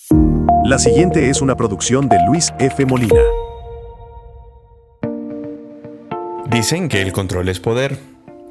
La siguiente es una producción de Luis F. Molina. Dicen que el control es poder,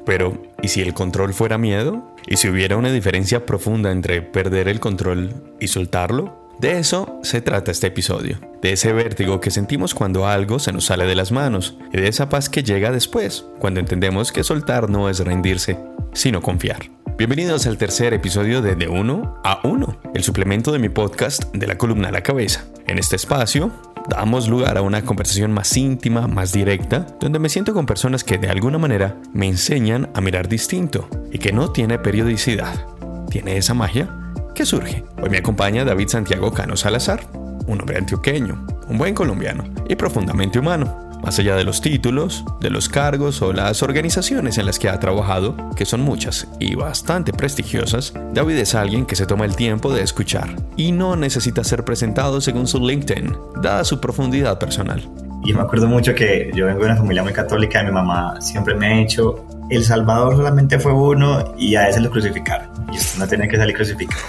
pero ¿y si el control fuera miedo? ¿Y si hubiera una diferencia profunda entre perder el control y soltarlo? De eso se trata este episodio, de ese vértigo que sentimos cuando algo se nos sale de las manos y de esa paz que llega después, cuando entendemos que soltar no es rendirse, sino confiar. Bienvenidos al tercer episodio de 1 a 1, el suplemento de mi podcast de la columna a la cabeza. En este espacio damos lugar a una conversación más íntima, más directa, donde me siento con personas que de alguna manera me enseñan a mirar distinto y que no tiene periodicidad. Tiene esa magia que surge. Hoy me acompaña David Santiago Cano Salazar, un hombre antioqueño, un buen colombiano y profundamente humano. Más allá de los títulos, de los cargos o las organizaciones en las que ha trabajado, que son muchas y bastante prestigiosas, David es alguien que se toma el tiempo de escuchar y no necesita ser presentado según su LinkedIn, dada su profundidad personal. Y me acuerdo mucho que yo vengo de una familia muy católica y mi mamá siempre me ha dicho: El Salvador solamente fue uno y a ese lo crucificaron, y usted no tiene que salir crucificado.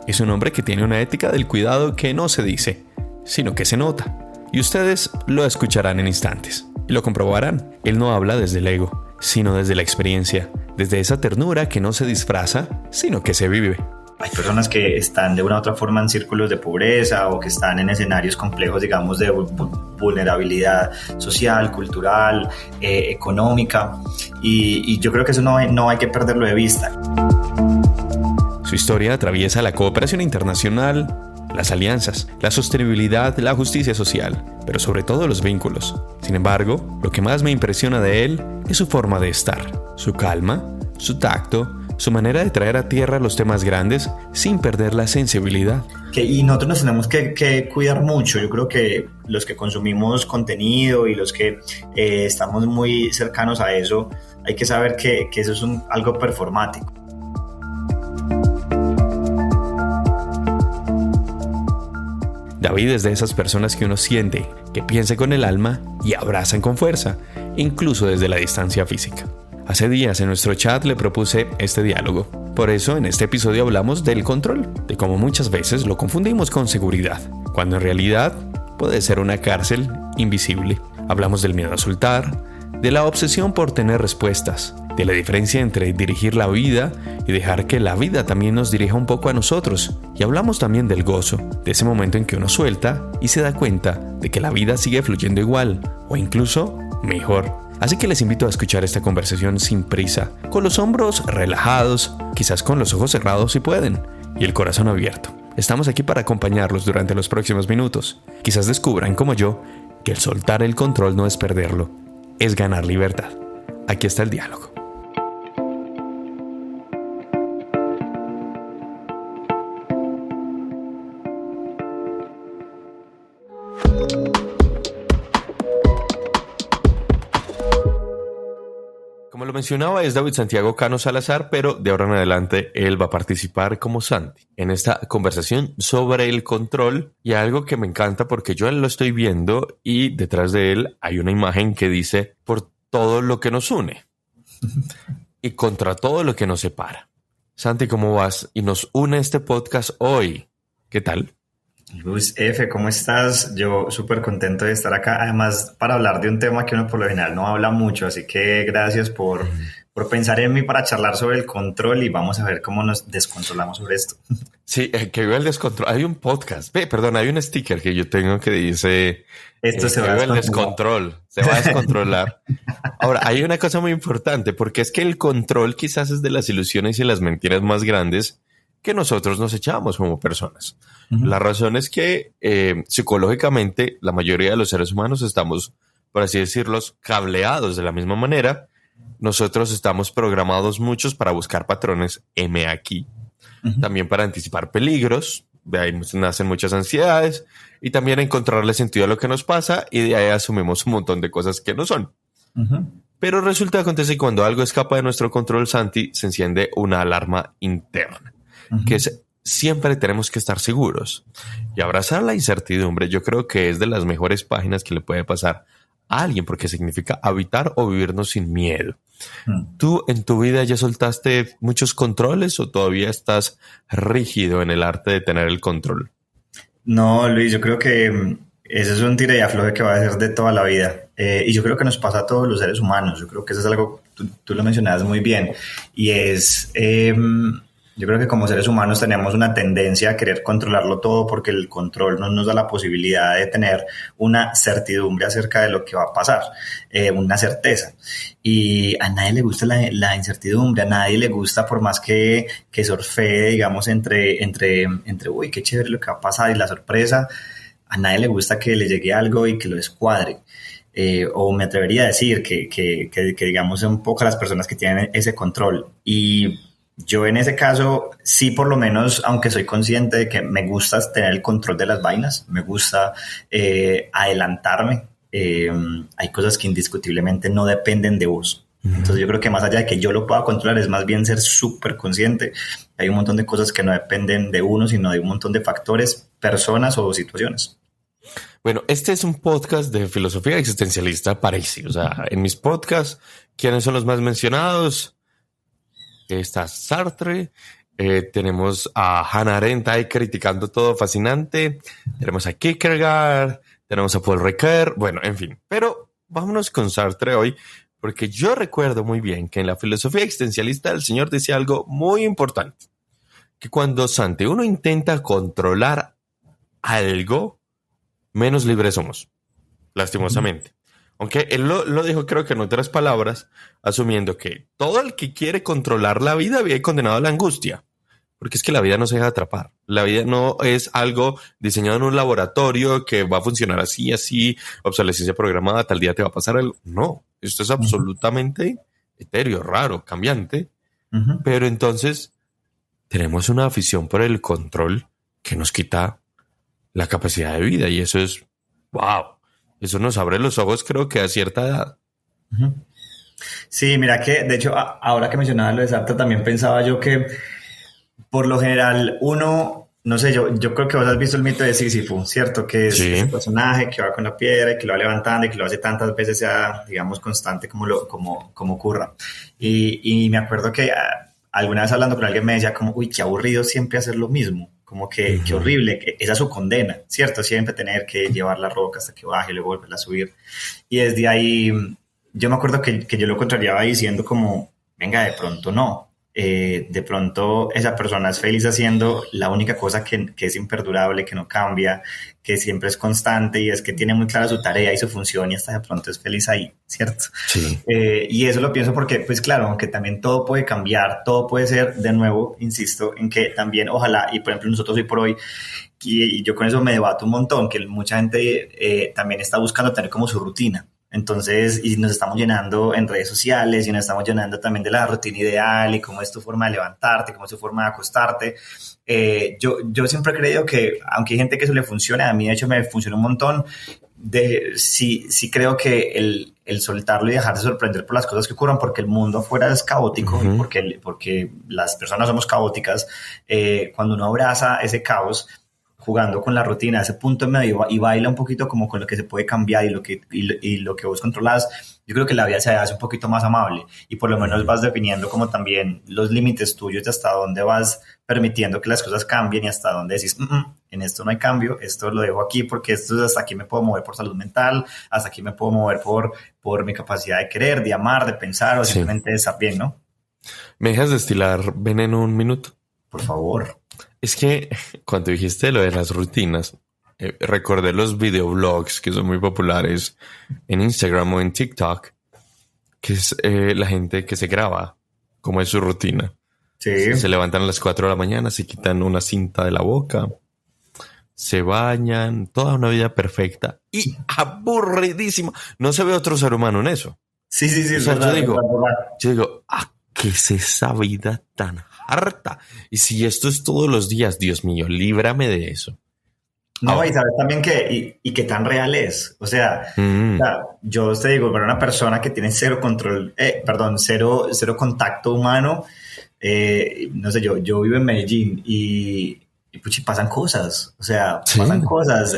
Es un hombre que tiene una ética del cuidado que no se dice, sino que se nota. Y ustedes lo escucharán en instantes y lo comprobarán. Él no habla desde el ego, sino desde la experiencia, desde esa ternura que no se disfraza, sino que se vive. Hay personas que están de una u otra forma en círculos de pobreza o que están en escenarios complejos, digamos, de vulnerabilidad social, cultural, económica, y yo creo que eso no hay que perderlo de vista. Su historia atraviesa la cooperación internacional, las alianzas, la sostenibilidad, la justicia social, pero sobre todo los vínculos. Sin embargo, lo que más me impresiona de él es su forma de estar, su calma, su tacto, su manera de traer a tierra los temas grandes sin perder la sensibilidad. Y nosotros nos tenemos que cuidar mucho. Yo creo que los que consumimos contenido y los que estamos muy cercanos a eso, hay que saber que eso es algo performático. David es de esas personas que uno siente, que piensa con el alma y abrazan con fuerza, incluso desde la distancia física. Hace días en nuestro chat le propuse este diálogo. Por eso en este episodio hablamos del control, de cómo muchas veces lo confundimos con seguridad, cuando en realidad puede ser una cárcel invisible. Hablamos del miedo a soltar, de la obsesión por tener respuestas, de la diferencia entre dirigir la vida y dejar que la vida también nos dirija un poco a nosotros. Y hablamos también del gozo, de ese momento en que uno suelta y se da cuenta de que la vida sigue fluyendo igual, o incluso mejor. Así que les invito a escuchar esta conversación sin prisa, con los hombros relajados, quizás con los ojos cerrados si pueden, y el corazón abierto. Estamos aquí para acompañarlos durante los próximos minutos. Quizás descubran, como yo, que el soltar el control no es perderlo, es ganar libertad. Aquí está el diálogo. Como lo mencionaba, es David Santiago Cano Salazar, pero de ahora en adelante él va a participar como Santi en esta conversación sobre el control, y algo que me encanta porque yo lo estoy viendo y detrás de él hay una imagen que dice: por todo lo que nos une y contra todo lo que nos separa. Santi, ¿cómo vas? Y nos une este podcast hoy. ¿Qué tal? Luis F., ¿cómo estás? Yo súper contento de estar acá, además para hablar de un tema que uno por lo general no habla mucho, así que gracias por pensar en mí para charlar sobre el control, y vamos a ver cómo nos descontrolamos sobre esto. Sí, que viva el descontrol. Hay un podcast, hay un sticker que yo tengo que dice: esto se va a el descontrol, se va a descontrolar. Ahora, hay una cosa muy importante, porque es que el control quizás es de las ilusiones y las mentiras más grandes que nosotros nos echamos como personas. Uh-huh. La razón es que psicológicamente la mayoría de los seres humanos estamos, por así decirlo, cableados de la misma manera. Nosotros estamos programados muchos para buscar patrones aquí. Uh-huh. También para anticipar peligros, de ahí nacen muchas ansiedades, y también encontrarle sentido a lo que nos pasa, y de ahí asumimos un montón de cosas que no son. Uh-huh. Pero resulta que acontece que cuando algo escapa de nuestro control, Santi, se enciende una alarma interna. Uh-huh. Que es: siempre tenemos que estar seguros. Y abrazar la incertidumbre, yo creo que es de las mejores páginas que le puede pasar a alguien, porque significa habitar o vivirnos sin miedo. Mm. ¿Tú en tu vida ya soltaste muchos controles o todavía estás rígido en el arte de tener el control? No, Luis, yo creo que ese es un tira y afloje que va a ser de toda la vida. Y yo creo que nos pasa a todos los seres humanos. Yo creo que eso es algo, tú lo mencionabas muy bien, y es, yo creo que como seres humanos tenemos una tendencia a querer controlarlo todo porque el control no nos da la posibilidad de tener una certidumbre acerca de lo que va a pasar, una certeza. Y a nadie le gusta la incertidumbre, a nadie le gusta, por más que surfee, digamos, entre, uy, qué chévere lo que va a pasar y la sorpresa, a nadie le gusta que le llegue algo y que lo descuadre. O me atrevería a decir que digamos son pocas las personas que tienen ese control. Y yo en ese caso, sí, por lo menos, aunque soy consciente de que me gusta tener el control de las vainas, me gusta adelantarme, hay cosas que indiscutiblemente no dependen de vos. Entonces yo creo que más allá de que yo lo pueda controlar, es más bien ser súper consciente. Hay un montón de cosas que no dependen de uno, sino de un montón de factores, personas o situaciones. Bueno, este es un podcast de filosofía existencialista parece. O sea, en mis podcasts, ¿quiénes son los más mencionados? Está Sartre, tenemos a Hannah Arendt ahí criticando todo fascinante, tenemos a Kierkegaard, tenemos a Paul Ricoeur, bueno, en fin. Pero vámonos con Sartre hoy, porque yo recuerdo muy bien que en la filosofía existencialista el señor decía algo muy importante, que cuando, Santi, uno intenta controlar algo, menos libres somos, lastimosamente. Aunque él lo dijo, creo que en otras palabras, asumiendo que todo el que quiere controlar la vida vive condenado a la angustia. Porque es que la vida no se deja atrapar. La vida no es algo diseñado en un laboratorio que va a funcionar así, obsolescencia programada, tal día te va a pasar algo. No, esto es absolutamente etéreo, raro, cambiante. Pero entonces tenemos una afición por el control que nos quita la capacidad de vida, y eso es wow. Eso nos abre los ojos, creo que a cierta edad. Sí, mira que, de hecho, ahora que mencionabas lo de Sartre, también pensaba yo que, por lo general, uno, no sé, yo creo que vos has visto el mito de Sísifo, ¿cierto? Que es Sí. ese personaje que va con la piedra y que lo va levantando y que lo hace tantas veces, sea, digamos, constante como ocurra. Y me acuerdo que alguna vez hablando con alguien me decía como, uy, qué aburrido siempre hacer lo mismo. Como que qué horrible, que esa es su condena, ¿cierto? Siempre tener que llevar la roca hasta que baje y luego volverla a subir. Y desde ahí, yo me acuerdo que yo lo contrariaba diciendo como, venga, de pronto no. De pronto esa persona es feliz haciendo la única cosa que es imperdurable, que no cambia, que siempre es constante, y es que tiene muy clara su tarea y su función, y hasta de pronto es feliz ahí, ¿cierto? Sí. Y eso lo pienso porque, pues claro, aunque también todo puede cambiar, todo puede ser, de nuevo, insisto, en que también ojalá, y por ejemplo nosotros hoy por hoy, y yo con eso me debato un montón, que mucha gente también está buscando tener como su rutina. Entonces, y nos estamos llenando en redes sociales, y nos estamos llenando también de la rutina ideal y cómo es tu forma de levantarte, cómo es tu forma de acostarte. Yo siempre he creído que, aunque hay gente que eso le funciona, a mí de hecho me funciona un montón. Sí creo que el soltarlo y dejarse sorprender por las cosas que ocurran, porque el mundo afuera es caótico, porque las personas somos caóticas. Cuando uno abraza ese caos, jugando con la rutina, ese punto en medio, y baila un poquito como con lo que se puede cambiar y lo que vos controlás, yo creo que la vida se hace un poquito más amable, y por lo menos vas definiendo como también los límites tuyos de hasta dónde vas permitiendo que las cosas cambien y hasta dónde decís, en esto no hay cambio, esto lo dejo aquí porque esto hasta aquí me puedo mover por salud mental, hasta aquí me puedo mover por mi capacidad de querer, de amar, de pensar, o simplemente de estar bien, ¿no? ¿Me dejas destilar veneno un minuto? Por favor. Es que cuando dijiste lo de las rutinas, recordé los videoblogs que son muy populares en Instagram o en TikTok, que es la gente que se graba cómo es su rutina. Sí. Se levantan a las 4 de la mañana, se quitan una cinta de la boca, se bañan, toda una vida perfecta y aburridísima. No se ve otro ser humano en eso. Sí. O sea, yo digo, ¿qué es esa vida tan harta? Y si esto es todos los días, Dios mío, líbrame de eso. No, y sabes también que tan real es. O sea, yo te digo, para una persona que tiene cero control, cero contacto humano, no sé, yo vivo en Medellín y y puchi, pasan cosas, o sea, Sí. pasan cosas.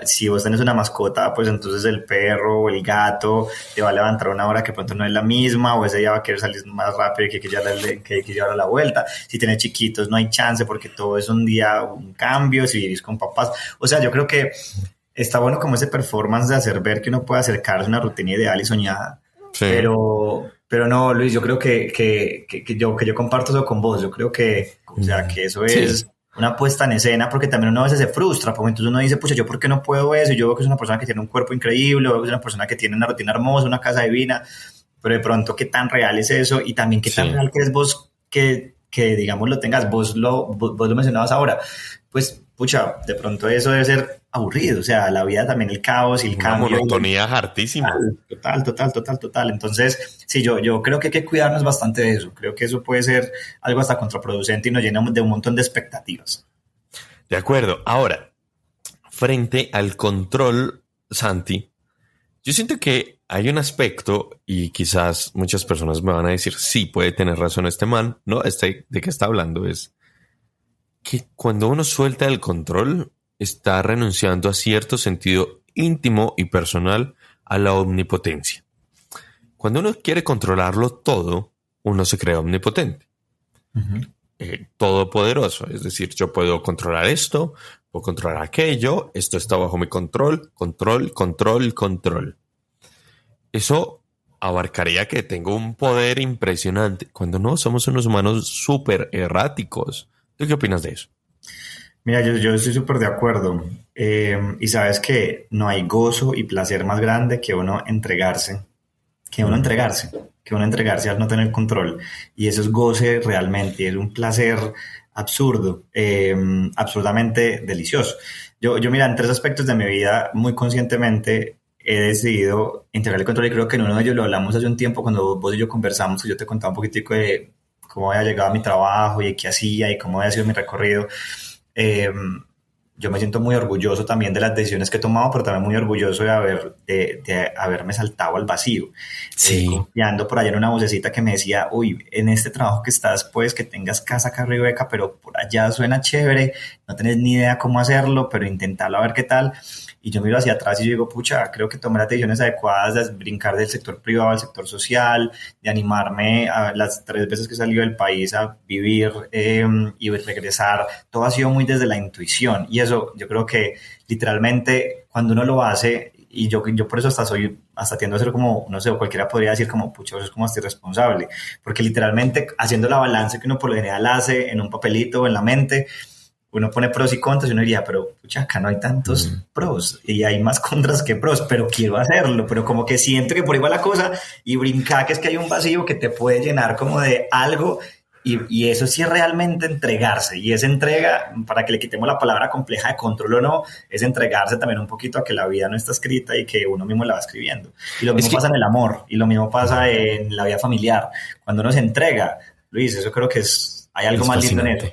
Si vos tenés una mascota, pues entonces el perro o el gato te va a levantar una hora que pronto no es la misma, o ese día va a querer salir más rápido y que llevar a la vuelta. Si tenés chiquitos, no hay chance porque todo es un día, un cambio, si vivís con papás. O sea, yo creo que está bueno como ese performance de hacer ver que uno puede acercarse a una rutina ideal y soñada. Sí. Pero no, Luis, yo creo que yo comparto eso con vos. Yo creo que, o sea, que eso es una puesta en escena, porque también uno a veces se frustra, porque entonces uno dice, pucha, ¿yo por qué no puedo eso? Yo veo que es una persona que tiene un cuerpo increíble, veo que es una persona que tiene una rutina hermosa, una casa divina, pero de pronto, ¿qué tan real es eso? Y también, ¿qué tan real crees vos que digamos, lo tengas? Vos lo mencionabas ahora. Pues, pucha, de pronto eso debe ser aburrido, o sea, la vida también, el caos y el cambio. Una monotonía hartísima. Total. Entonces, sí, yo creo que hay que cuidarnos bastante de eso. Creo que eso puede ser algo hasta contraproducente y nos llena de un montón de expectativas. De acuerdo. Ahora, frente al control, Santi, yo siento que hay un aspecto, y quizás muchas personas me van a decir, sí, puede tener razón este man, ¿no? ¿De qué está hablando? Es que cuando uno suelta el control, está renunciando a cierto sentido íntimo y personal a la omnipotencia. Cuando uno quiere controlarlo todo, uno se cree omnipotente. Todopoderoso. Es decir, yo puedo controlar esto, puedo controlar aquello, esto está bajo mi control. Eso abarcaría que tengo un poder impresionante, cuando no, somos unos humanos súper erráticos. ¿Tú qué opinas de eso? Mira, yo estoy súper de acuerdo. Y sabes que no hay gozo y placer más grande que uno entregarse al no tener control. Y eso es goce realmente, es un placer absurdo, absurdamente delicioso. Yo, mira, en 3 aspectos de mi vida, muy conscientemente he decidido integrar el control, y creo que en uno de ellos lo hablamos hace un tiempo cuando vos y yo conversamos, que yo te contaba un poquitico de cómo había llegado a mi trabajo y qué hacía y cómo había sido mi recorrido. Yo me siento muy orgulloso también de las decisiones que he tomado, pero también muy orgulloso de haberme saltado al vacío. Sí. Confiando por allá en una vocecita que me decía, uy, en este trabajo que estás, pues que tengas casa acá arriba, beca, pero por allá suena chévere, no tenés ni idea cómo hacerlo, pero intentarlo a ver qué tal. Y yo miro hacia atrás y yo digo, pucha, creo que tomé las decisiones adecuadas de brincar del sector privado al sector social, de animarme a las 3 veces que salí del país a vivir y regresar. Todo ha sido muy desde la intuición, y eso yo creo que literalmente cuando uno lo hace, y yo por eso hasta tiendo a ser como, no sé, cualquiera podría decir como, pucha, eso es como hasta irresponsable, porque literalmente haciendo la balanza que uno por lo general hace en un papelito o en la mente, uno pone pros y contras y uno diría, pero pucha, acá no hay tantos pros y hay más contras que pros, pero quiero hacerlo, pero como que siento que por ahí va la cosa, y brincar, que es que hay un vacío que te puede llenar como de algo, y eso sí es realmente entregarse, y esa entrega, para que le quitemos la palabra compleja de control o no, es entregarse también un poquito a que la vida no está escrita y que uno mismo la va escribiendo. Y lo mismo pasa en el amor, y lo mismo pasa en la vida familiar. Cuando uno se entrega, Luis, eso creo que hay algo más lindo en eso.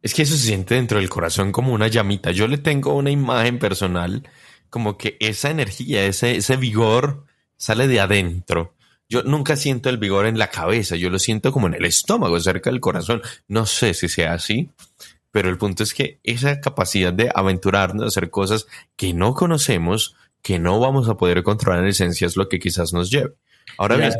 Es que eso se siente dentro del corazón como una llamita. Yo le tengo una imagen personal, como que esa energía, ese vigor sale de adentro. Yo nunca siento el vigor en la cabeza, yo lo siento como en el estómago, cerca del corazón. No sé si sea así, pero el punto es que esa capacidad de aventurarnos a hacer cosas que no conocemos, que no vamos a poder controlar en esencia, es lo que quizás nos lleve. Ahora bien,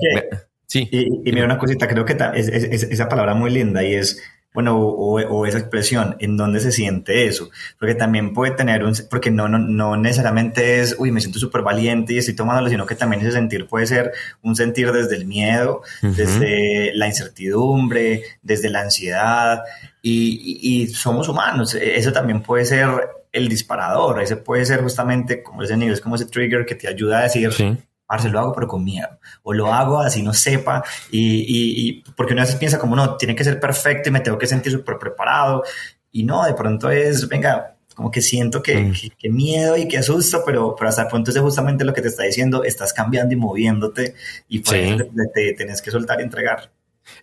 sí. Y mira una cosita, creo que esa palabra muy linda, y es, bueno, o esa expresión, ¿en dónde se siente eso? Porque también puede tener porque no necesariamente es, uy, me siento súper valiente y estoy tomándolo, sino que también ese sentir puede ser un sentir desde el miedo, desde la incertidumbre, desde la ansiedad, y somos humanos. Eso también puede ser el disparador, ese puede ser justamente como ese nivel, es como ese trigger que te ayuda a decir, sí, parce, lo hago pero con miedo, o lo hago así no sepa, y porque uno a veces piensa como, no, tiene que ser perfecto y me tengo que sentir súper preparado, y no, de pronto es, venga, como que siento que miedo y que asusto, pero hasta el punto es justamente lo que te está diciendo, estás cambiando y moviéndote, y por eso te tenés que soltar y entregar.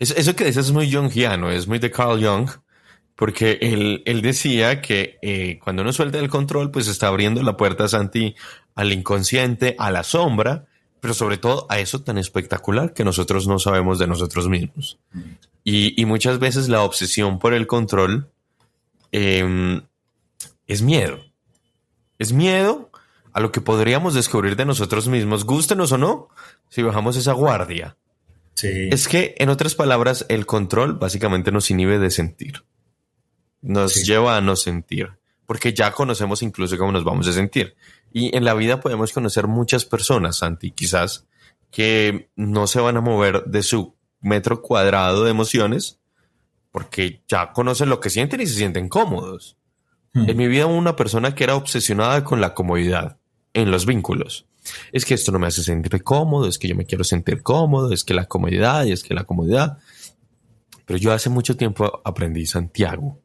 Eso que dices es muy jungiano, es muy de Carl Jung, porque él decía que cuando uno suelta el control, pues está abriendo la puerta, Santi, al inconsciente, a la sombra, pero sobre todo a eso tan espectacular que nosotros no sabemos de nosotros mismos. Y muchas veces la obsesión por el control eh, es miedo. Es miedo a lo que podríamos descubrir de nosotros mismos, gústenos o no, si bajamos esa guardia. Sí. Es que, en otras palabras, el control básicamente nos inhibe de sentir. Nos lleva a no sentir, porque ya conocemos incluso cómo nos vamos a sentir. Y en la vida podemos conocer muchas personas, Santi, quizás, que no se van a mover de su metro cuadrado de emociones porque ya conocen lo que sienten y se sienten cómodos. En mi vida hubo una persona que era obsesionada con la comodidad en los vínculos. Es que esto no me hace sentir cómodo, es que yo me quiero sentir cómodo, es que la comodidad y es que la comodidad. Pero yo hace mucho tiempo aprendí, Santiago,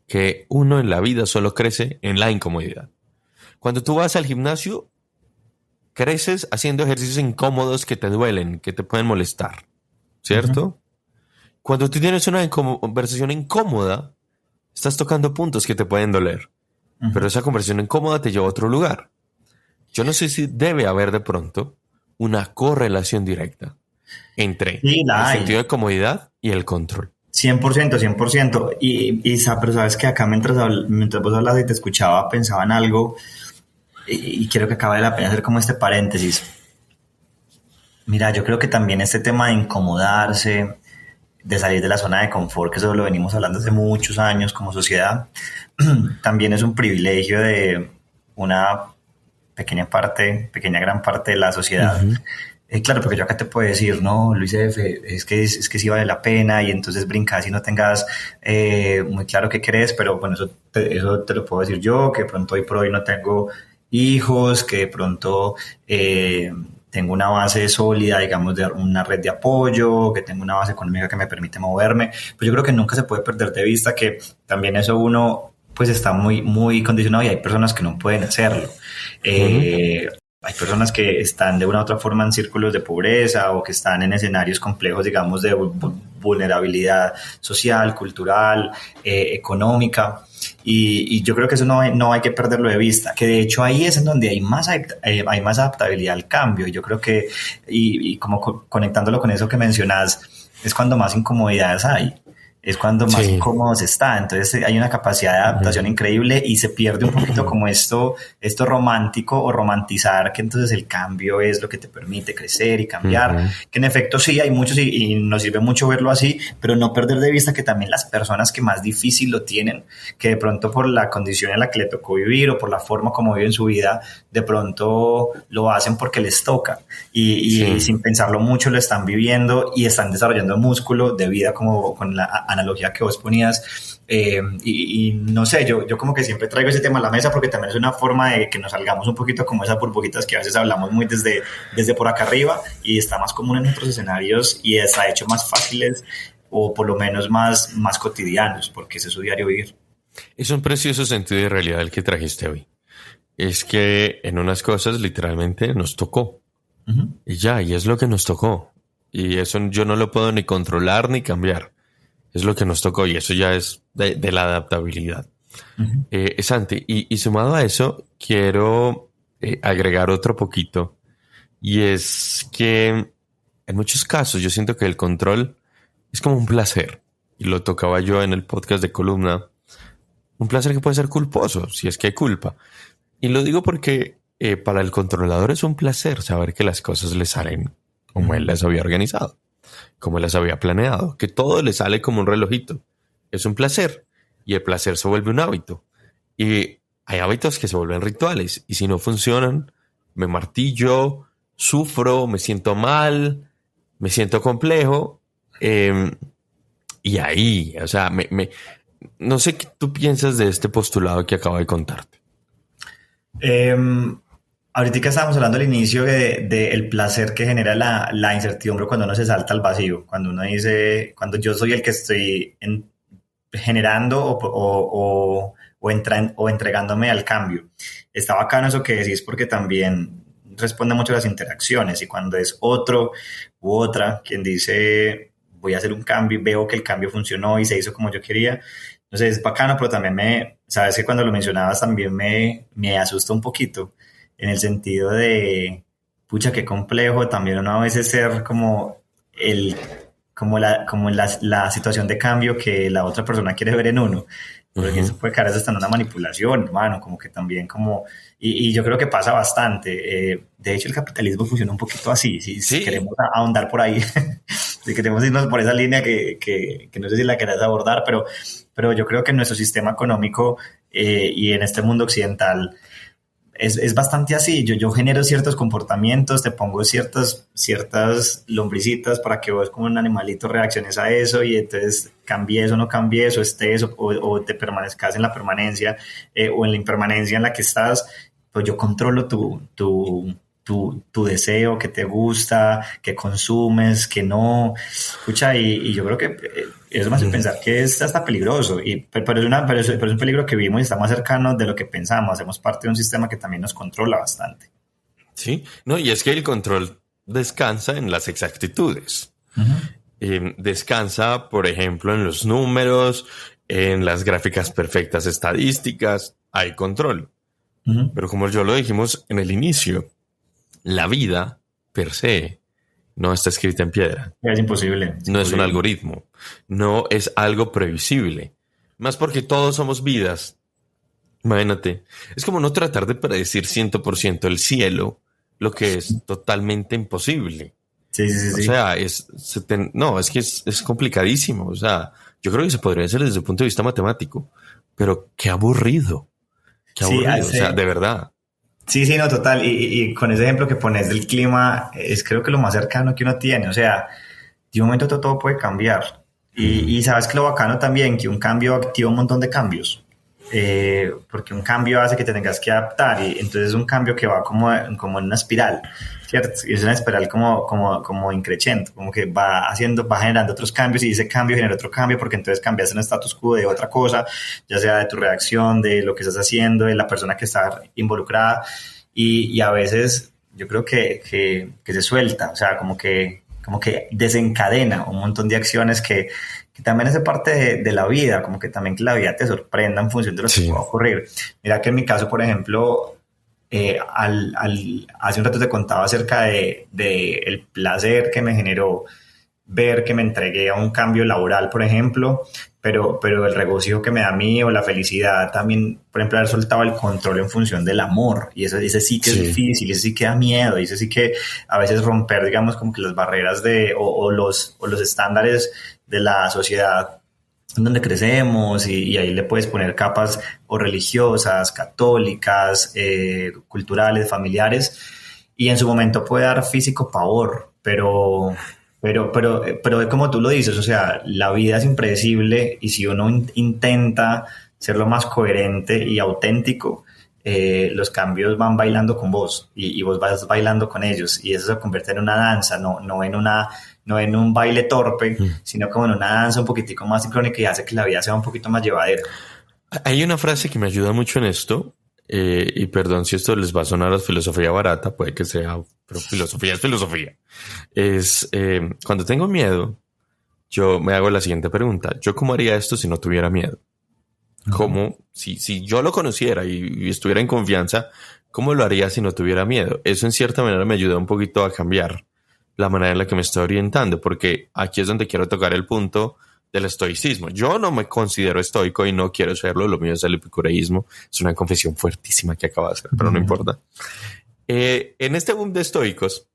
que uno en la vida solo crece en la incomodidad. Cuando tú vas al gimnasio, creces haciendo ejercicios incómodos que te duelen, que te pueden molestar, ¿cierto? Cuando tú tienes una conversación incómoda, estás tocando puntos que te pueden doler. Pero esa conversación incómoda te lleva a otro lugar. Yo no sé si debe haber de pronto una correlación directa entre el sentido de comodidad y el control. 100%, 100%. Pero sabes que acá mientras vos hablas y te escuchaba, pensaba en algo y quiero que acabe la pena hacer como este paréntesis. Mira, yo creo que también este tema de incomodarse, de salir de la zona de confort, que eso lo venimos hablando hace muchos años como sociedad, también es un privilegio de una gran parte de la sociedad. Claro, porque yo acá te puedo decir, no, Luis F., es que sí vale la pena, y entonces brincas y no tengas muy claro qué querés, pero bueno, eso te lo puedo decir yo, que de pronto hoy por hoy no tengo hijos, que de pronto tengo una base sólida, digamos, de una red de apoyo, que tengo una base económica que me permite moverme. Pues yo creo que nunca se puede perder de vista que también eso uno pues está muy, muy condicionado y hay personas que no pueden hacerlo. Hay personas que están de una u otra forma en círculos de pobreza o que están en escenarios complejos, digamos, de vulnerabilidad social, cultural, económica. Y yo creo que eso no hay que perderlo de vista, que de hecho ahí es en donde hay más adaptabilidad al cambio. Y yo creo que, y como conectándolo con eso que mencionas, es cuando más incomodidades hay. Es cuando más incómodos está. Entonces hay una capacidad de adaptación increíble y se pierde un poquito como esto romántico o romantizar que entonces el cambio es lo que te permite crecer y cambiar. Que en efecto sí hay muchos y nos sirve mucho verlo así, pero no perder de vista que también las personas que más difícil lo tienen, que de pronto por la condición en la que le tocó vivir o por la forma como viven su vida, de pronto lo hacen porque les toca y sin pensarlo mucho lo están viviendo y están desarrollando músculo de vida, como con la analogía que vos ponías, y no sé, yo como que siempre traigo ese tema a la mesa porque también es una forma de que nos salgamos un poquito como esas burbujitas que a veces hablamos muy desde por acá arriba y está más común en otros escenarios y está hecho más fáciles o por lo menos más cotidianos, porque ese es su diario vivir. Es un precioso sentido de realidad el que trajiste hoy. Es que en unas cosas literalmente nos tocó. Y es lo que nos tocó. Y eso yo no lo puedo ni controlar ni cambiar. Es lo que nos tocó y eso ya es de la adaptabilidad. Santi, y sumado a eso, quiero agregar otro poquito. Y es que en muchos casos yo siento que el control es como un placer. Y lo tocaba yo en el podcast de Columna. Un placer que puede ser culposo, si es que hay culpa. Y lo digo porque para el controlador es un placer saber que las cosas le salen como él las había organizado, como él las había planeado, que todo le sale como un relojito. Es un placer y el placer se vuelve un hábito. Y hay hábitos que se vuelven rituales y si no funcionan, me martillo, sufro, me siento mal, me siento complejo. Y ahí, o sea, no sé qué tú piensas de este postulado que acabo de contarte. Ahorita que estábamos hablando al inicio de el placer que genera la incertidumbre cuando uno se salta al vacío, cuando uno dice, cuando yo soy el que estoy generando o entregándome al cambio. Está bacano eso que decís porque también responde mucho a las interacciones y cuando es otro u otra quien dice voy a hacer un cambio y veo que el cambio funcionó y se hizo como yo quería. Entonces es bacano, pero también sabes que cuando lo mencionabas también me asusta un poquito en el sentido de, pucha, qué complejo también uno a veces ser como la situación de cambio que la otra persona quiere ver en uno. porque eso puede caer hasta en una manipulación, hermano, como que también como, y yo creo que pasa bastante. De hecho, el capitalismo funciona un poquito así, si queremos ahondar por ahí, si queremos irnos por esa línea que no sé si la querés abordar, pero yo creo que nuestro sistema económico y en este mundo occidental es bastante así. Yo genero ciertos comportamientos, te pongo ciertas lombricitas para que vos como un animalito reacciones a eso y entonces cambies o no cambies o estés o te permanezcas en la permanencia o en la impermanencia en la que estás. Pues yo controlo tu deseo, que te gusta, que consumes, que no. Escucha, y yo creo que eso me hace pensar que es hasta peligroso, pero es un peligro que vivimos y está más cercano de lo que pensamos. Hacemos parte de un sistema que también nos controla bastante. Sí, no, y es que el control descansa en las exactitudes. Descansa, por ejemplo, en los números, en las gráficas perfectas estadísticas. Hay control. Pero como yo lo dijimos en el inicio, la vida, per se, no está escrita en piedra. Es imposible. No es un algoritmo. No es algo previsible. Más porque todos somos vidas. Imagínate. Es como no tratar de predecir 100% el cielo, lo que es totalmente imposible. Sí. O sea, es que es complicadísimo. O sea, yo creo que se podría hacer desde el punto de vista matemático. Pero qué aburrido. Qué aburrido. O sea, de verdad. Sí, no, total. Y con ese ejemplo que pones del clima, es creo que lo más cercano que uno tiene. O sea, de un momento a otro todo puede cambiar. Y sabes que lo bacano también, que un cambio activa un montón de cambios. Porque un cambio hace que te tengas que adaptar. Y entonces es un cambio que va como en una espiral, ¿cierto? Y es una espiral como increciendo, como que va generando otros cambios y ese cambio genera otro cambio porque entonces cambias un status quo de otra cosa, ya sea de tu reacción, de lo que estás haciendo, de la persona que está involucrada y a veces yo creo que se suelta, o sea, como que desencadena un montón de acciones que también hace parte de la vida, como que también que la vida te sorprenda en función de lo que pueda ocurrir. Mira que en mi caso, por ejemplo, hace un rato te contaba acerca de el placer que me generó ver que me entregué a un cambio laboral, por ejemplo, pero el regocijo que me da a mí o la felicidad también, por ejemplo, haber soltado el control en función del amor y ese sí que es difícil, ese sí que da miedo y ese sí que a veces romper, digamos, como que las barreras o los estándares de la sociedad en donde crecemos y ahí le puedes poner capas o religiosas, católicas, culturales, familiares y en su momento puede dar físico pavor, pero como tú lo dices, o sea, la vida es impredecible y si uno intenta ser lo más coherente y auténtico, los cambios van bailando con vos y vos vas bailando con ellos y eso se convierte en una danza, no en un baile torpe, sino como en una danza un poquitico más sincrónica y hace que la vida sea un poquito más llevadera. Hay una frase que me ayuda mucho en esto, y perdón si esto les va a sonar a filosofía barata, puede que sea, pero filosofía es filosofía. Es cuando tengo miedo, yo me hago la siguiente pregunta: ¿yo cómo haría esto si no tuviera miedo? ¿Cómo, si yo lo conociera y estuviera en confianza, cómo lo haría si no tuviera miedo? Eso en cierta manera me ayuda un poquito a cambiar la manera en la que me estoy orientando, porque aquí es donde quiero tocar el punto del estoicismo. Yo no me considero estoico y no quiero serlo, lo mío es el epicureísmo, es una confesión fuertísima que acabo de hacer, pero no importa. En este boom de estoicos,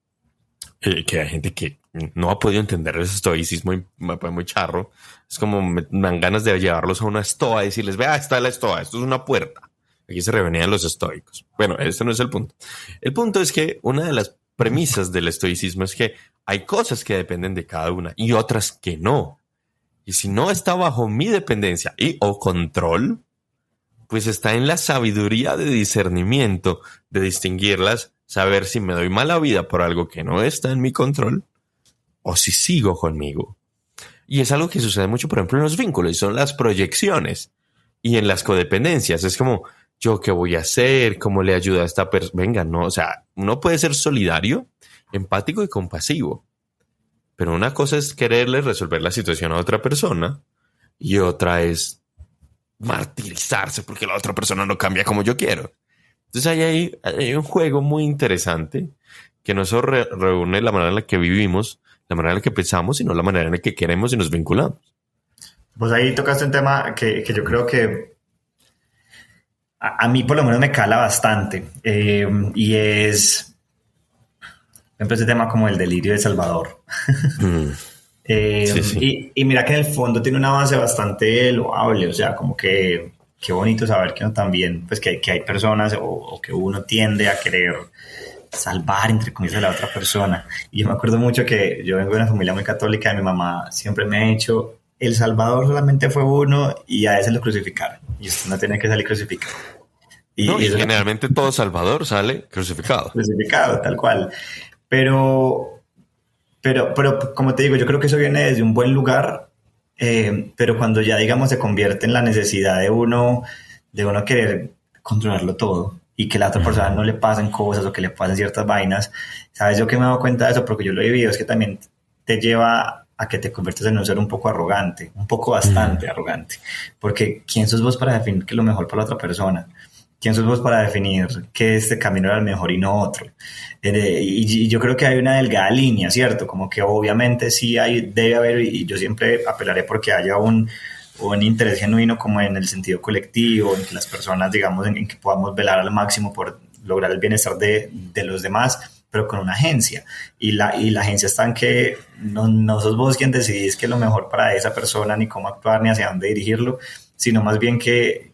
que hay gente que no ha podido entender el estoicismo y me pone muy charro, es como me dan ganas de llevarlos a una estoa y decirles, vea, está la estoa, esto es una puerta. Aquí se reunían los estoicos. Bueno, este no es el punto. El punto es que una de las premisas del estoicismo es que hay cosas que dependen de cada una y otras que no. Y si no está bajo mi dependencia o control, pues está en la sabiduría de discernimiento, de distinguirlas, saber si me doy mala vida por algo que no está en mi control o si sigo conmigo. Y es algo que sucede mucho, por ejemplo, en los vínculos, y son las proyecciones. Y en las codependencias es como, ¿yo qué voy a hacer? ¿Cómo le ayuda a esta persona? Venga, no, o sea, uno puede ser solidario, empático y compasivo. Pero una cosa es quererle resolver la situación a otra persona y otra es martirizarse porque la otra persona no cambia como yo quiero. Entonces hay un juego muy interesante que no solo reúne la manera en la que vivimos, la manera en la que pensamos, sino la manera en la que queremos y nos vinculamos. Vos ahí tocaste un tema que yo creo que a mí por lo menos me cala bastante, y es, por ejemplo, ese tema como el delirio de Salvador. Sí, sí. Y mira que en el fondo tiene una base bastante loable, o sea, como que qué bonito saber que uno también, pues que hay personas o que uno tiende a querer salvar, entre comillas, a la otra persona. Y yo me acuerdo mucho que yo vengo de una familia muy católica y mi mamá siempre me ha dicho, El Salvador solamente fue uno y a ese lo crucificaron. Y usted no tiene que salir crucificado. No, Y y eso generalmente todo Salvador sale crucificado. crucificado, tal cual. Pero, pero como te digo, yo creo que eso viene desde un buen lugar, pero cuando ya, digamos, se convierte en la necesidad de uno querer controlarlo todo y que la otra persona no le pasen cosas o que le pasen ciertas vainas, ¿sabes? Yo que me he dado cuenta de eso porque yo lo he vivido, es que también te lleva a que te conviertas en un ser un poco arrogante, un poco bastante arrogante, porque ¿quién sos vos para definir qué es lo mejor para la otra persona? ¿Quién sos vos para definir que este camino era el mejor y no otro? Y yo creo que hay una delgada línea, ¿cierto? Como que obviamente sí debe haber, y yo siempre apelaré porque haya un interés genuino como en el sentido colectivo, en que las personas, digamos, en que podamos velar al máximo por lograr el bienestar de los demás, pero con una agencia. Y la agencia está en que no sos vos quien decidís qué es lo mejor para esa persona, ni cómo actuar, ni hacia dónde dirigirlo, sino más bien que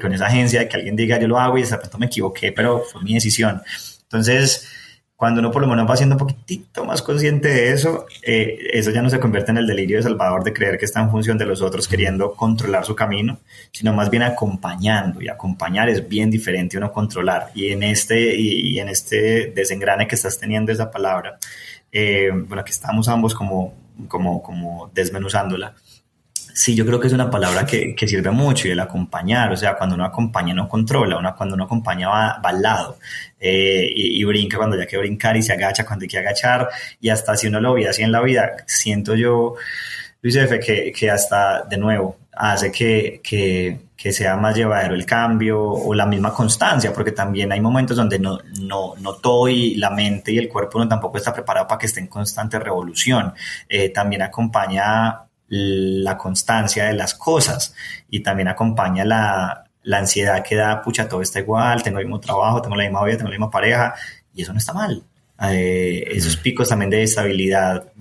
con esa agencia, que alguien diga yo lo hago y de repente me equivoqué, pero fue mi decisión. Entonces, cuando uno por lo menos va siendo un poquitito más consciente de eso, eso ya no se convierte en el delirio de Salvador de creer que está en función de los otros queriendo controlar su camino, sino más bien acompañando, y acompañar es bien diferente a uno controlar. Y en este desengrane que estás teniendo esa palabra, bueno, que estamos ambos como desmenuzándola. Sí, yo creo que es una palabra que sirve mucho, y el acompañar, o sea, cuando uno acompaña no controla, cuando uno acompaña va al lado, y brinca cuando hay que brincar y se agacha cuando hay que agachar, y hasta si uno lo ve así en la vida, siento yo, Luis F., que hasta de nuevo hace que sea más llevadero el cambio o la misma constancia, porque también hay momentos donde no todo y la mente y el cuerpo no tampoco está preparado para que esté en constante revolución. También acompaña la constancia de las cosas, y también acompaña la ansiedad que da, pucha, todo está igual, tengo el mismo trabajo, tengo la misma vida, tengo la misma pareja, y eso no está mal. Esos picos también de estabilidad,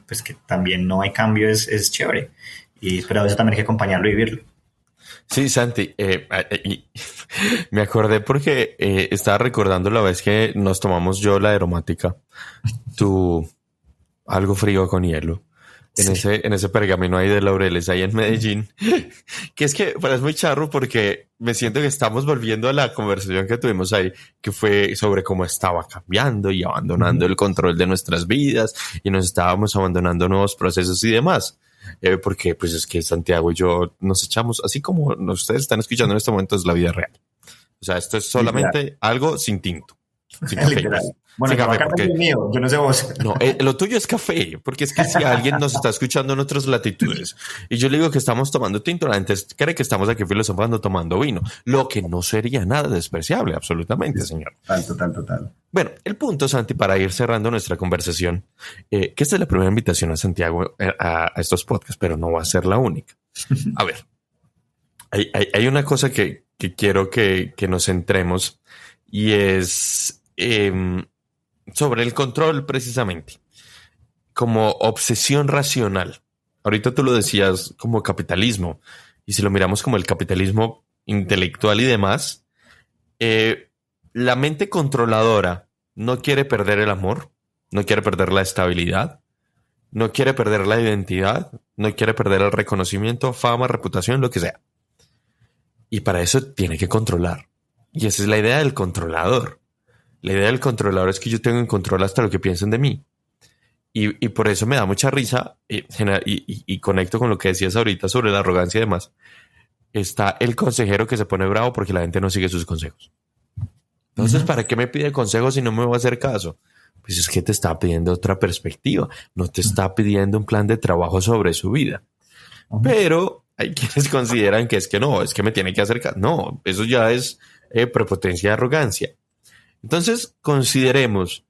pues que también no hay cambio, es chévere, pero eso también hay que acompañarlo y vivirlo. Sí, Santi, me acordé porque estaba recordando la vez que nos tomamos yo la aromática, tú algo frío con hielo. En ese pergamino ahí de Laureles, ahí en Medellín, que es que es muy charro porque me siento que estamos volviendo a la conversación que tuvimos ahí, que fue sobre cómo estaba cambiando y abandonando el control de nuestras vidas, y nos estábamos abandonando nuevos procesos y demás. Porque pues es que Santiago y yo nos echamos, así como ustedes están escuchando en este momento, es la vida real. O sea, esto es solamente algo sin tinto. Sin café. Bueno, sin café, porque es mío, yo no sé vos. No, lo tuyo es café, porque es que si alguien nos está escuchando en otras latitudes y yo le digo que estamos tomando tinto, la gente cree que estamos aquí filosofando tomando vino, lo que no sería nada despreciable, absolutamente, señor. Total. Bueno, el punto, Santi, para ir cerrando nuestra conversación, que esta es la primera invitación a Santiago a estos podcasts, pero no va a ser la única. A ver, hay una cosa que quiero que nos centremos, y es sobre el control, precisamente, como obsesión racional. Ahorita tú lo decías como capitalismo, y si lo miramos como el capitalismo intelectual y demás, la mente controladora no quiere perder el amor, no quiere perder la estabilidad, no quiere perder la identidad, no quiere perder el reconocimiento, fama, reputación, lo que sea. Y para eso tiene que controlar. Y esa es la idea del controlador. La idea del controlador es que yo tengo en control hasta lo que piensen de mí. Y por eso me da mucha risa y conecto con lo que decías ahorita sobre la arrogancia y demás. Está el consejero que se pone bravo porque la gente no sigue sus consejos. Entonces, ¿para qué me pide consejos si no me va a hacer caso? Pues es que te está pidiendo otra perspectiva. No te está pidiendo un plan de trabajo sobre su vida. Pero hay quienes consideran que es que me tiene que hacer caso. No, eso ya es prepotencia y arrogancia. Entonces, consideremos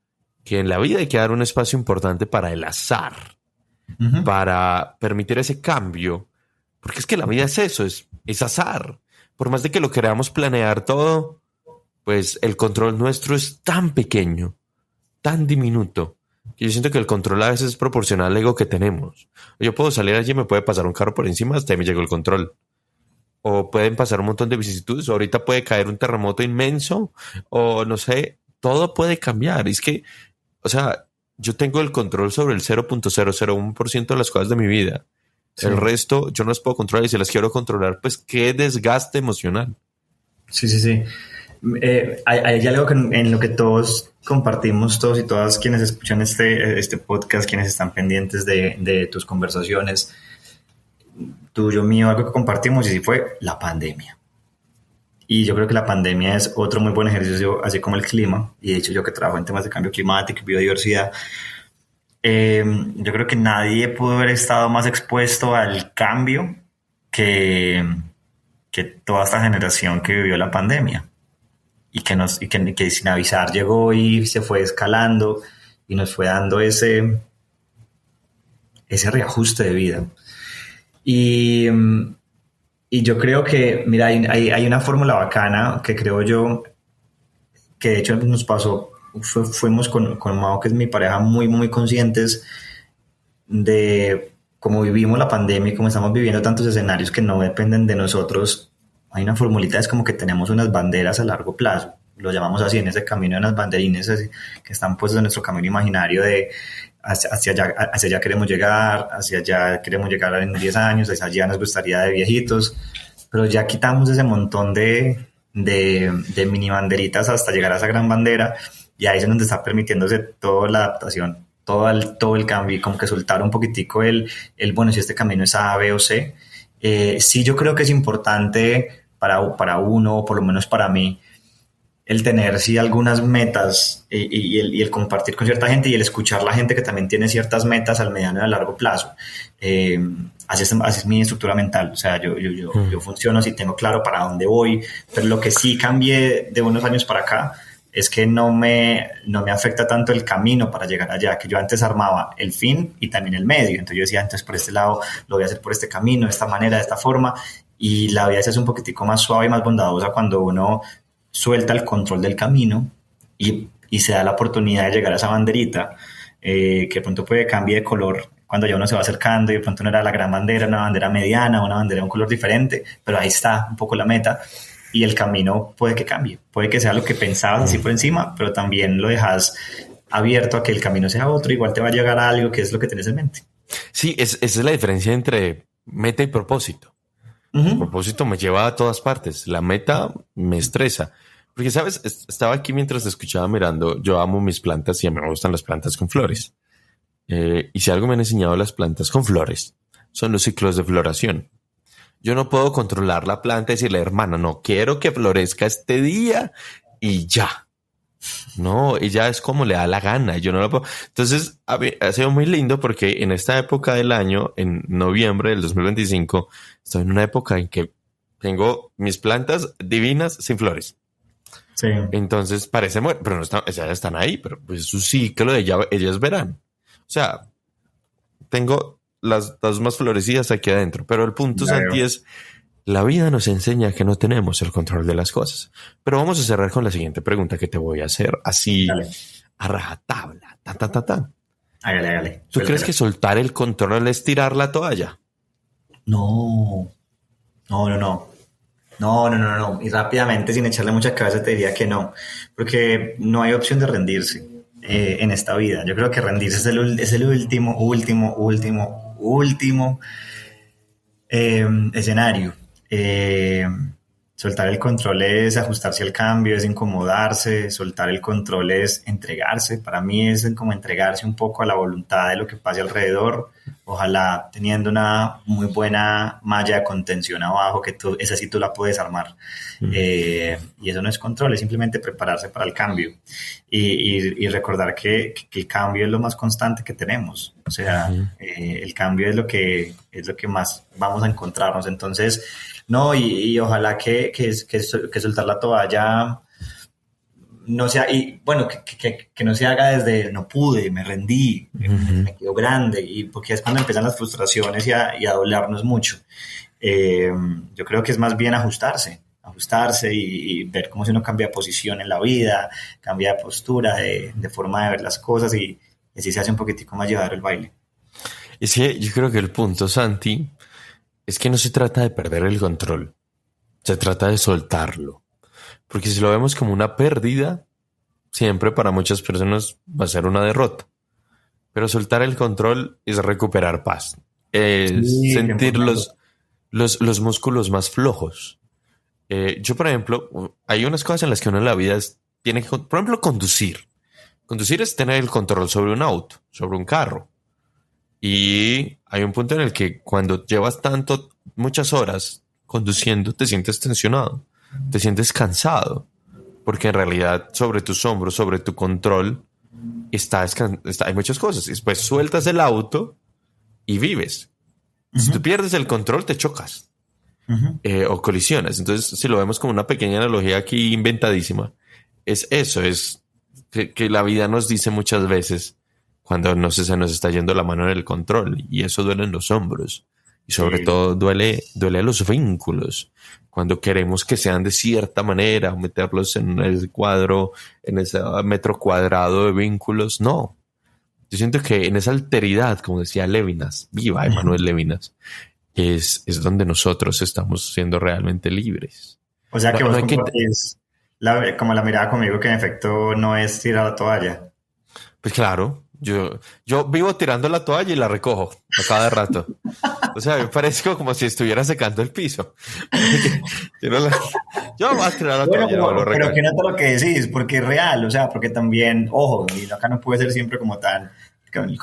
que en la vida hay que dar un espacio importante para el azar, para permitir ese cambio, Porque es que la vida es eso, es azar. Por más de que lo queramos planear todo, pues el control nuestro es tan pequeño, tan diminuto, que yo siento que el control a veces es proporcional al ego que tenemos. Yo puedo salir allí y me puede pasar un carro por encima hasta ahí me llegó el control. O pueden pasar un montón de vicisitudes, o ahorita puede caer un terremoto inmenso, o no sé, todo puede cambiar. Es que, o sea, yo tengo el control sobre el 0.001% de las cosas de mi vida. Sí. El resto yo no las puedo controlar y si las quiero controlar, pues qué desgaste emocional. Sí. Hay algo en lo que todos compartimos, todos y todas quienes escuchan este podcast, quienes están pendientes de tus conversaciones, tuyo, mío, algo que compartimos y sí fue la pandemia. Y yo creo que la pandemia es otro muy buen ejercicio, así como el clima, y de hecho yo que trabajo en temas de cambio climático y biodiversidad, yo creo que nadie pudo haber estado más expuesto al cambio que toda esta generación que vivió la pandemia y que sin avisar llegó y se fue escalando y nos fue dando ese reajuste de vida. Y yo creo que, mira, hay una fórmula bacana que creo yo que de hecho nos pasó. Fuimos con Mao, que es mi pareja, muy, muy conscientes de cómo vivimos la pandemia y cómo estamos viviendo tantos escenarios que no dependen de nosotros. Hay una formulita, es como que tenemos unas banderas a largo plazo, lo llamamos así, en ese camino de unas banderines que están puestos en nuestro camino imaginario de hacia allá queremos llegar, hacia allá queremos llegar en 10 años, hacia allá nos gustaría de viejitos, pero ya quitamos ese montón de mini banderitas hasta llegar a esa gran bandera. Y ahí es donde está permitiéndose toda la adaptación, todo el cambio y como que soltar un poquitico bueno, si este camino es A, B o C. Sí, yo creo que es importante para uno, o por lo menos para mí, el tener sí algunas metas y el compartir con cierta gente y el escuchar a la gente que también tiene ciertas metas al mediano y a largo plazo. Así es mi estructura mental. O sea, yo funciono si tengo claro para dónde voy, pero lo que sí cambié de unos años para acá es que no me afecta tanto el camino para llegar allá, que yo antes armaba el fin y también el medio. Entonces yo decía, entonces por este lado lo voy a hacer por este camino, de esta manera, de esta forma, y la vida se hace un poquitico más suave y más bondadosa cuando uno suelta el control del camino y se da la oportunidad de llegar a esa banderita, que de pronto puede cambiar de color cuando ya uno se va acercando y de pronto no era la gran bandera, una bandera mediana, una bandera de un color diferente, pero ahí está un poco la meta. Y el camino puede que cambie, puede que sea lo que pensabas así por encima, pero también lo dejas abierto a que el camino sea otro, igual te va a llegar a algo que es lo que tienes en mente. Sí, esa es la diferencia entre meta y propósito. Uh-huh. El propósito me lleva a todas partes, la meta me estresa. Porque, ¿sabes? Estaba aquí mientras te escuchaba mirando, yo amo mis plantas y a mí me gustan las plantas con flores. Y si algo me han enseñado las plantas con flores, son los ciclos de floración. Yo no puedo controlar la planta y decirle, hermano, no quiero que florezca este día y ya. No, ella es como le da la gana. Yo no lo puedo. Entonces, ha sido muy lindo porque en esta época del año, en noviembre del 2025, estoy en una época en que tengo mis plantas divinas sin flores. Sí. Entonces parece muerto, pero no están, ya están ahí, pero pues su ciclo de ellas verán. O sea, tengo las más florecidas aquí adentro. Pero el punto, Santi, es la vida nos enseña que no tenemos el control de las cosas. Pero vamos a cerrar con la siguiente pregunta que te voy a hacer así. Dale. A rajatabla. Hágale. ¿Tú crees que soltar el control es tirar la toalla? No. Y rápidamente, sin echarle mucha cabeza, te diría que no. Porque no hay opción de rendirse en esta vida. Yo creo que rendirse es el último escenario. Soltar el control es ajustarse al cambio, es incomodarse. Soltar el control es entregarse. Para mí es como entregarse un poco a la voluntad de lo que pase alrededor, ojalá teniendo una muy buena malla de contención abajo, que esa sí tú la puedes armar. Y eso no es control, es simplemente prepararse para el cambio y recordar que el cambio es lo más constante que tenemos. O sea, el cambio es lo que más vamos a encontrarnos. Entonces, no, y ojalá que soltar la toalla no sea, y bueno, que no se haga desde no pude, me rendí, me quedo grande, y porque es cuando empiezan las frustraciones y a doblarnos mucho. Yo creo que es más bien ajustarse y ver cómo si uno cambia de posición en la vida, cambia de postura, de forma de ver las cosas y así se hace un poquitico más llevadero el baile. Es que yo creo que el punto, Santi, es que no se trata de perder el control, se trata de soltarlo. Porque si lo vemos como una pérdida, siempre para muchas personas va a ser una derrota. Pero soltar el control es recuperar paz, es Sí, sentir 100%. los músculos más flojos. Yo, por ejemplo, hay unas cosas en las que uno en la vida tiene que, por ejemplo, conducir. Conducir es tener el control sobre un auto, sobre un carro. Y hay un punto en el que cuando llevas muchas horas conduciendo, te sientes tensionado, te sientes cansado, porque en realidad sobre tus hombros, sobre tu control, hay muchas cosas. Y después sueltas el auto y vives. Si tú Ujú, pierdes el control, te chocas ujú. o colisiones. Entonces, si lo vemos como una pequeña analogía aquí inventadísima, es eso, es que la vida nos dice muchas veces cuando no sé, se nos está yendo la mano en el control y eso duele en los hombros y sobre Sí, todo duele a los vínculos. Cuando queremos que sean de cierta manera, meterlos en el cuadro, en ese metro cuadrado de vínculos, no. Yo siento que en esa alteridad, como decía Levinas, viva ujú. Emanuel Levinas, es donde nosotros estamos siendo realmente libres. O sea No, que no vos hay que, compartís como la mirada conmigo que en efecto no es tirar la toalla. pues claro, yo vivo tirando la toalla y la recojo a cada rato. O sea, me parezco como si estuviera secando el piso. Yo voy a tirar la Bueno, toalla y la vuelvo a pero recoger. que nota lo que decís, porque es real, o sea, porque también, ojo, y acá no puede ser siempre como tan,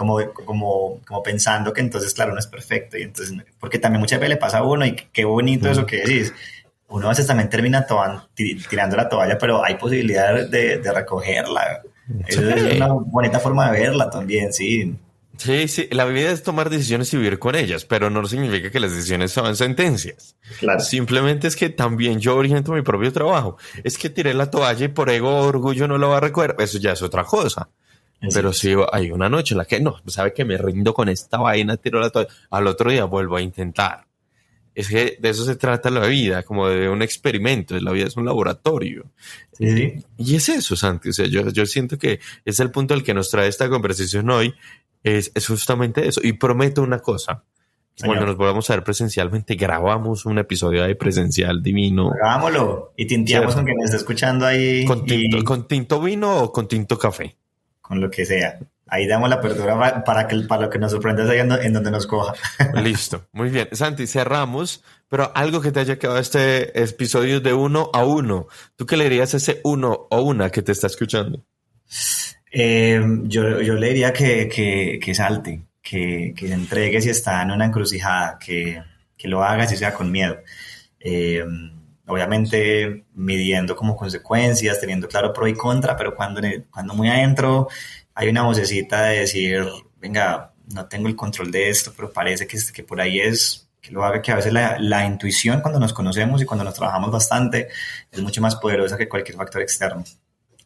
como pensando que entonces, claro, uno es perfecto, y entonces, porque también muchas veces le pasa a uno, y qué bonito eso Mm. que decís, uno a veces también termina tirando la toalla, pero hay posibilidad de recogerla, eso es una Sí. bonita forma de verla también, sí, Sí, sí, la vida es tomar decisiones y vivir con ellas, pero no significa que las decisiones son sentencias. claro, Simplemente es que también yo oriento mi propio trabajo. Es que tiré la toalla y por ego o orgullo no lo va a recoger. Eso ya es otra cosa. así Pero es. si hay una noche en la que no, sabe que me rindo con esta vaina, tiro la toalla, al otro día vuelvo a intentar. Es que de eso se trata la vida, como de un experimento. La vida es un laboratorio. Sí, sí. Y es eso, Santi. O sea, yo siento que es el punto al que nos trae esta conversación hoy. Es justamente eso. Y prometo una cosa. Cuando Señor, nos volvamos a ver presencialmente, grabamos un episodio ahí presencial divino, hagámoslo y tinteamos con ¿cierto? quien nos esté escuchando ahí y Con tinto vino o con tinto café. con lo que sea. Ahí damos la apertura para lo que nos sorprenda es ahí en donde nos coja. Listo. Muy bien. Santi, cerramos. Pero algo que te haya quedado este episodio de 1 a 1. ¿Tú qué le dirías a ese uno o una que te está escuchando? Yo le diría que salte, que se entregue si está en una encrucijada, que lo haga si sea con miedo. Eh, Obviamente midiendo como consecuencias, teniendo claro pro y contra, pero cuando muy adentro hay una vocecita de decir, venga, no tengo el control de esto, pero parece que por ahí es, que lo haga, que a veces la intuición cuando nos conocemos y cuando nos trabajamos bastante es mucho más poderosa que cualquier factor externo.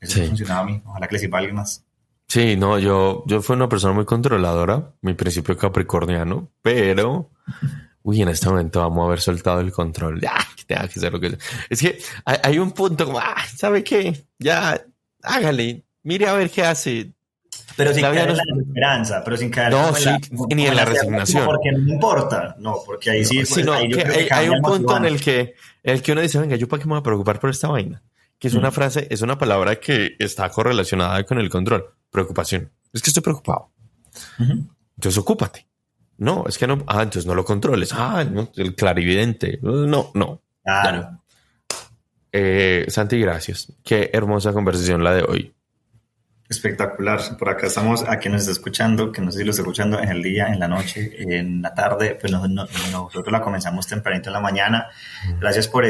Eso me ha Sí. funcionado a mí, ojalá que le sirva a alguien más. Sí, no, yo fui una persona muy controladora, mi principio capricorniano, pero, uy, en este momento vamos a haber soltado el control. Ya, que tenga que ser lo que sea. Es que hay un punto como, ¿sabe qué? Ya, hágale, mire a ver qué hace. Pero sin La vida caer en nos... la desesperanza, pero sin caer No, como en sí, ni como en en la la certeza, como resignación. porque no me importa. No, porque ahí No, sí, pues, sino ahí yo que creo que hay cambia un el punto en motivante. el que uno dice, venga, ¿yo para qué me voy a preocupar por esta vaina? Que es una Mm. frase, es una palabra que está correlacionada con el control. Preocupación. Es que estoy preocupado. Ujú. Entonces ocúpate. No, es que no. Ah, entonces no lo controles. Ah, no, el clarividente. No, no. Ya. Claro, Santi, gracias. Qué hermosa conversación la de hoy. espectacular. Por acá estamos, a quien nos está escuchando, que no sé si lo está escuchando en el día, en la noche, en la tarde, pues nosotros la comenzamos tempranito en la mañana. Gracias por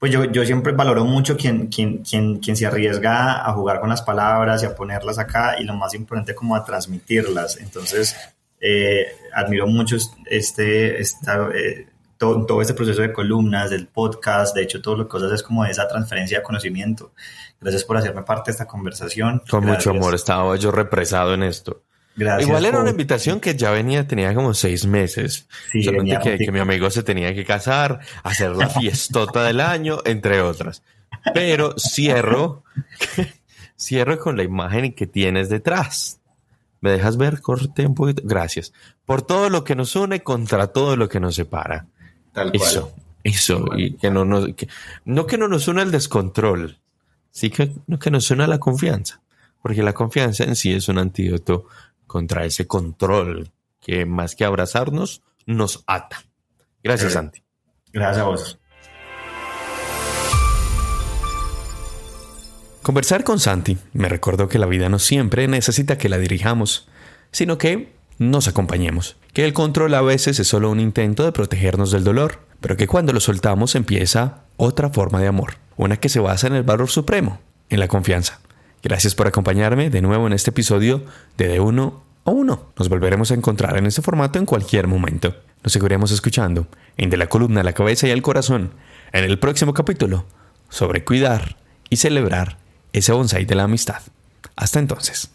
pues yo siempre valoro mucho quien se arriesga a jugar con las palabras y a ponerlas acá y lo más importante como a transmitirlas. Entonces, admiro mucho todo este proceso de columnas, del podcast, de hecho todo lo que cosas es como esa transferencia de conocimiento. Gracias por hacerme parte de esta conversación. Con mucho amor. Gracias. Estaba yo represado en esto. Gracias. Igual era una invitación que ya tenía como 6 meses. Sí, solamente que mi amigo se tenía que casar, hacer la fiestota del año, entre otras. Pero cierro con la imagen que tienes detrás. ¿Me dejas ver? Corte un poquito. Gracias. Por todo lo que nos une contra todo lo que nos separa. Tal cual. Eso. Y que no nos une el descontrol. Sí que nos une la confianza. Porque la confianza en sí es un antídoto contra ese control que más que abrazarnos, nos ata. Gracias, Santi. Gracias a vos. Conversar con Santi me recordó que la vida no siempre necesita que la dirijamos, sino que nos acompañemos. Que el control a veces es solo un intento de protegernos del dolor, pero que cuando lo soltamos empieza otra forma de amor. Una que se basa en el valor supremo, en la confianza. Gracias por acompañarme de nuevo en este episodio de Uno a Uno. Nos volveremos a encontrar en este formato en cualquier momento. Nos seguiremos escuchando en De la Columna a la Cabeza y al Corazón en el próximo capítulo sobre cuidar y celebrar ese bonsái de la amistad. Hasta entonces.